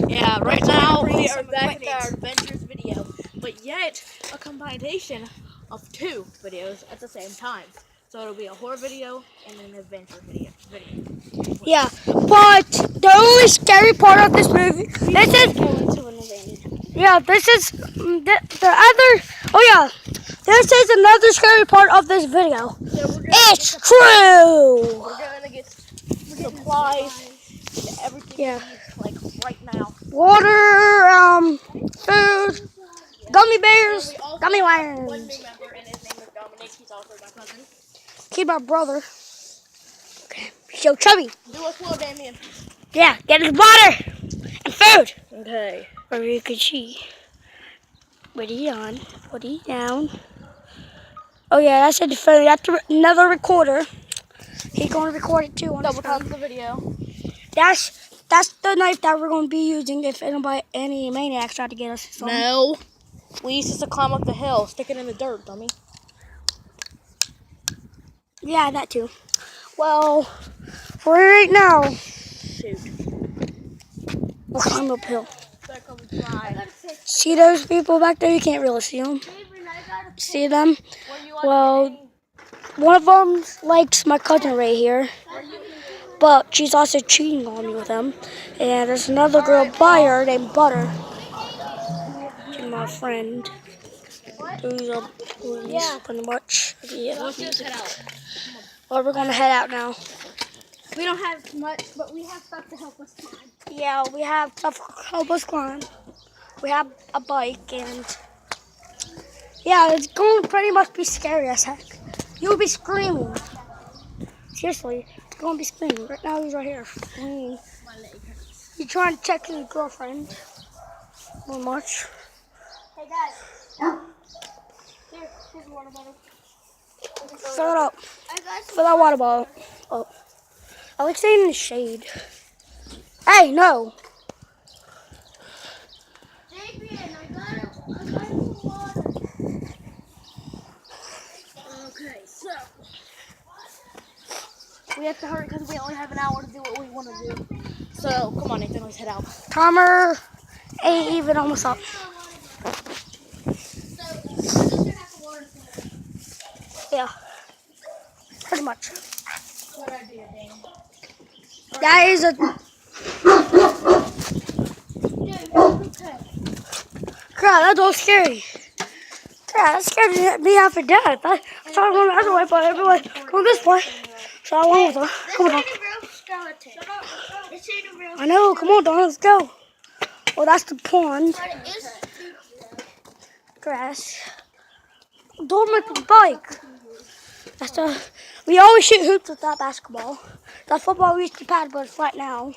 Yeah, right now we are back in our adventures video, but yet a combination of two videos at the same time. So it'll be a horror video and an adventure video. Yeah, but the only scary part of this movie, this is the other. Oh yeah, this is another scary part of this video. So It's true. We're gonna get supplies and everything we need, like right now. Water, food, gummy bears, gummy One worms. new member, and his name is Dominic. He's also my cousin. Keep my brother. Okay, so chubby. Do a slow, Damien. Yeah, get his water and food. Okay. Or you could see. What are you on? What are you down? Oh yeah, that's a phone. That's another recorder. He's going to record it too on his Double phone. time the video. That's the knife that we're going to be using if any maniacs try to get us. No. We used to climb up the hill, stick it in the dirt, dummy. Yeah, that too. Well, for right now, Shoot. we'll climb uphill. See those people back there? You can't really see them. See them? Well, one of them likes my cousin right here, but she's also cheating on me with him. And there's another girl by her named Butter. She's my friend. Who's a police, pretty much. Yeah. Well, we're gonna head out now. We don't have much, but we have stuff to help us climb. Yeah, we have stuff to help us climb. We have a bike, and yeah, it's going to pretty much be scary as heck. You'll be screaming. Seriously, it's going to be screaming. Right now, he's right here. He's trying to check his girlfriend. Not much. Hey guys, here's a water bottle. Fill it up. Fill that water bottle. Oh. I like staying in the shade. Hey, no. I got some water. Okay, so we have to hurry because we only have an hour to do what we want to do. So come on, Nathan, let's head out. Timer ain't even almost up. Yeah, pretty much. That is a. Crap, that's all scary. Crap, that scared me half to death. I thought I was going the other way, but everyone's going this way. So I went with her. Come on. I know, come on, Don, let's go. Well, that's the pond. Grass. Don't make the bike. That's the. We always shoot hoops with that basketball. That football we used to pad, but it's flat now.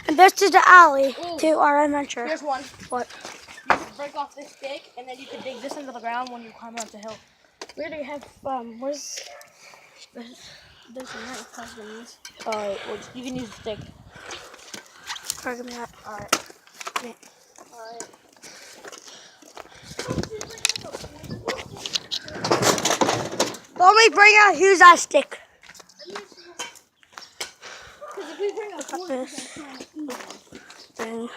And this is the alley to our adventure. Here's one. What? You just break off this stick, and then you can dig this into the ground when you climb up the hill. We already have, where's this? There's a knife husbands. Alright, Well, you can use the stick. try to give me that. Alright. Yeah. Alright. Let me bring out, use that stick. Because if we bring a Thing.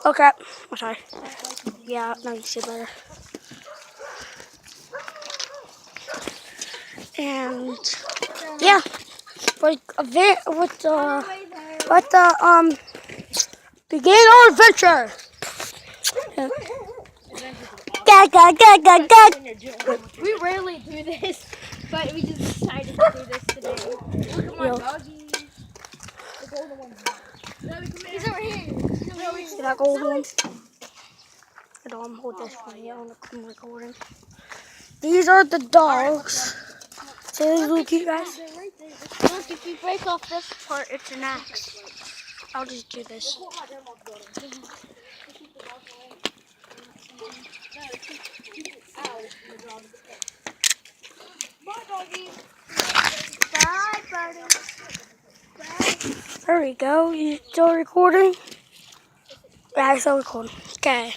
Okay, I'm sorry. Yeah, now you can see better. And yeah, begin our adventure. We rarely do this, but we just decided to do this today. Look at my doggies. The golden ones. He's over here. See that gold one? Hold this for me. I'm recording. These are the dogs. See these little cute guys? Look, if you break off this part, it's an axe. I'll just do this. Bye, doggies. Bye, buddy. Bye. There we go. You still recording? Yeah, I'm still recording. Okay.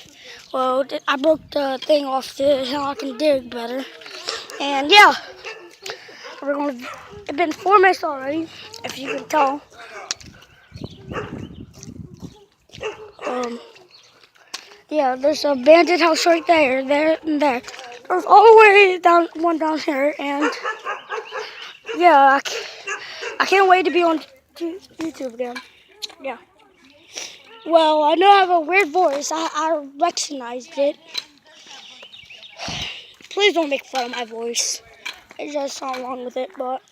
Well, I broke the thing off to how I can dig better. And yeah, it's been 4 minutes already, if you can tell. Yeah, there's a abandoned house right there, there, and there. There's all the way down, one down here, and yeah, I can't wait to be on YouTube again. Yeah. Well, I know I have a weird voice. I recognized it. Please don't make fun of my voice. There's just something wrong with it, but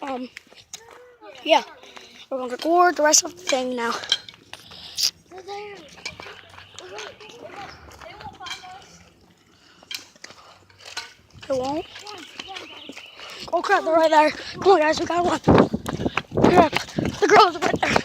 yeah. We're gonna record the rest of the thing now. It won't? Oh crap, they're right there. Come on guys, we got one. Crap, the girls are right there.